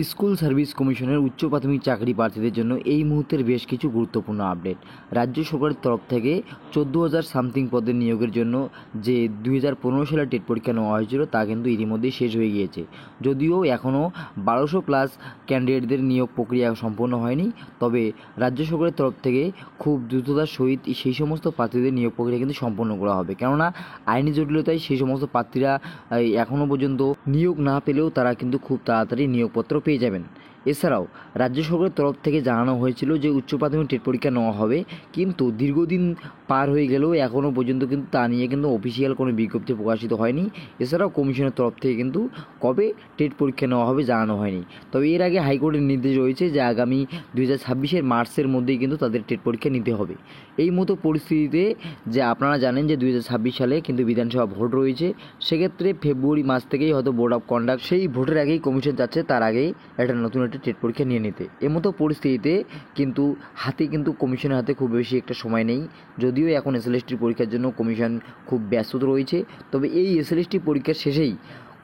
School service কমিশনের উচ্চ প্রাথমিক চাকরি প্রার্থীদের জন্য এই মুহূর্তের বেশ কিছু গুরুত্বপূর্ণ আপডেট। রাজ্য সরকারের তরফ থেকে 14,000 সামথিং পদের নিয়োগের জন্য যে 2015 সালে টেট পরীক্ষা নেওয়া হয়েছিল তা কিন্তু ইতিমধ্যেই শেষ হয়ে গিয়েছে। যদিও এখনও 1200 প্লাস ক্যান্ডিডেটদের নিয়োগ প্রক্রিয়া সম্পন্ন হয়নি, তবে রাজ্য সরকারের তরফ থেকে খুব দ্রুততার সহিত সেই সমস্ত প্রার্থীদের নিয়োগ প্রক্রিয়া কিন্তু সম্পন্ন করা হবে। কেননা আইনি জটিলতায় সেই সমস্ত প্রার্থীরা এখনও পর্যন্ত নিয়োগ না পেলেও তারা কিন্তু খুব তাড়াতাড়ি নিয়োগপত্র পেয়ে যাবেন। এছাড়াও রাজ্য সরকারের তরফ থেকে জানানো হয়েছিল যে উচ্চ প্রাথমিক টেট পরীক্ষা নেওয়া হবে, কিন্তু দীর্ঘদিন পার হয়ে গেলেও এখনও পর্যন্ত কিন্তু তা নিয়ে কিন্তু অফিসিয়াল কোনো বিজ্ঞপ্তি প্রকাশিত হয়নি। এছাড়াও কমিশনের তরফ থেকে কিন্তু কবে টেট পরীক্ষা নেওয়া হবে জানানো হয়নি। তবে এর আগে হাইকোর্টের নির্দেশ রয়েছে যে আগামী 2026 মার্চের মধ্যেই কিন্তু তাদের টেট পরীক্ষা নিতে হবে। এই মতো পরিস্থিতিতে যে আপনারা জানেন যে 2026 সালে কিন্তু বিধানসভা ভোট রয়েছে, সেক্ষেত্রে ফেব্রুয়ারি মাস থেকেই হয়তো বোর্ড অফ কন্ডাক্ট সেই ভোটের আগেই কমিশন যাচ্ছে তার আগেই একটা নতুন একটা টেট পরীক্ষা নিয়ে নিতে। এমতো পরিস্থিতিতে কিন্তু কমিশনের হাতে খুব বেশি একটা সময় নেই। যদিও এখন এসএলএসটি পরীক্ষার জন্য কমিশন খুব ব্যস্ত রয়েছে, তবে এই এসএলএসটি পরীক্ষার শেষেই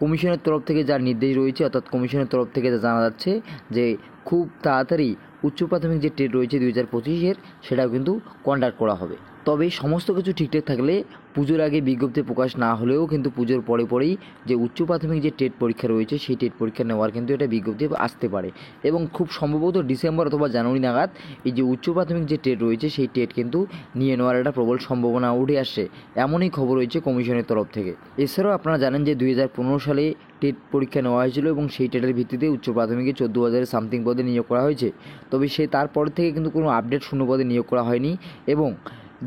কমিশনের তরফ থেকে যা নির্দেশ রয়েছে, অর্থাৎ কমিশনের তরফ থেকে যা জানা যাচ্ছে যে খুব তাড়াতাড়ি উচ্চ প্রাথমিক যে টেট রয়েছে 2025 সেটাও কিন্তু কন্ডাক্ট করা হবে। তবে সমস্ত কিছু ঠিকঠাক থাকলে পুজোর আগে বিজ্ঞপ্তি প্রকাশ না হলেও কিন্তু পুজোর পরেই যে উচ্চ প্রাথমিক যে টেট পরীক্ষা রয়েছে সেই টেট পরীক্ষা নেওয়ার কিন্তু এটা বিজ্ঞপ্তি আসতে পারে, এবং খুব সম্ভবত ডিসেম্বর অথবা জানুয়ারি নাগাদ এই যে উচ্চ প্রাথমিক যে টেট রয়েছে সেই টেট কিন্তু নিয়ে নেওয়ার একটা প্রবল সম্ভাবনা উঠে আসছে, এমনই খবর রয়েছে কমিশনের তরফ থেকে। এছাড়াও আপনারা জানেন যে 2015 সালে টেট পরীক্ষা নেওয়া হয়েছিল এবং সেই টেটের ভিত্তিতে উচ্চ প্রাথমিকে 14,000 সামথিং পদে নিয়োগ করা হয়েছে। তবে তারপর থেকে কিন্তু কোনো আপডেট শূন্য পদে নিয়োগ করা হয়নি, এবং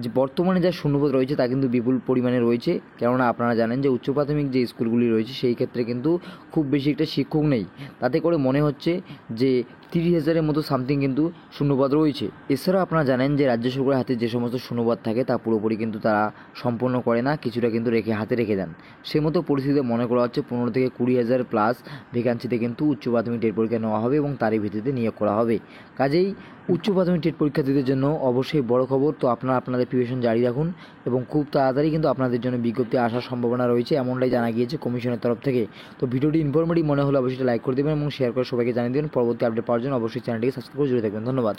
যে বর্তমানে যা শূন্যপদ রয়েছে তা কিন্তু বিপুল পরিমাণে রয়েছে। কেননা আপনারা জানেন যে উচ্চ প্রাথমিক যে স্কুলগুলি রয়েছে সেই ক্ষেত্রে কিন্তু খুব বেশি একটা শিক্ষক নেই, তাতে করে মনে হচ্ছে যে 30,000-এর মতো সামথিং কিন্তু শূন্যপদ রয়েছে। এছাড়াও আপনারা জানেন যে রাজ্য সরকারের হাতে যে সমস্ত শূন্যপদ থাকে তা পুরোপুরি কিন্তু তারা সম্পন্ন করে না, কিছুটা কিন্তু হাতে রেখে দেন। সে মতো পরিস্থিতিতে মনে করা হচ্ছে 15 থেকে 20,000 প্লাস ভ্যাকান্সিতে কিন্তু উচ্চ প্রাথমিক টেট পরীক্ষা নেওয়া হবে এবং তারই ভিত্তিতে নিয়োগ করা হবে। কাজেই উচ্চ প্রাথমিক টেট পরীক্ষার্থীদের জন্য অবশ্যই বড় খবর। তো আপনারা আপনাদের প্রিপারেশন জারি রাখুন এবং খুব তাড়াতাড়ি কিন্তু আপনাদের জন্য বিজ্ঞপ্তি আসার সম্ভাবনা রয়েছে, এমনটাই জানা গিয়েছে কমিশনের তরফ থেকে। তো ভিডিওটি ইনফরমেটিভ মনে হলে অবশ্যই লাইক করে দেবেন এবং শেয়ার করে সবাইকে জানিয়ে দেবেন। পরবর্তী আপডেট পাওয়ার জন্য অবশ্যই চ্যানেলটিকে সাবস্ক্রাইব করে জুড়ে থাকবেন। ধন্যবাদ।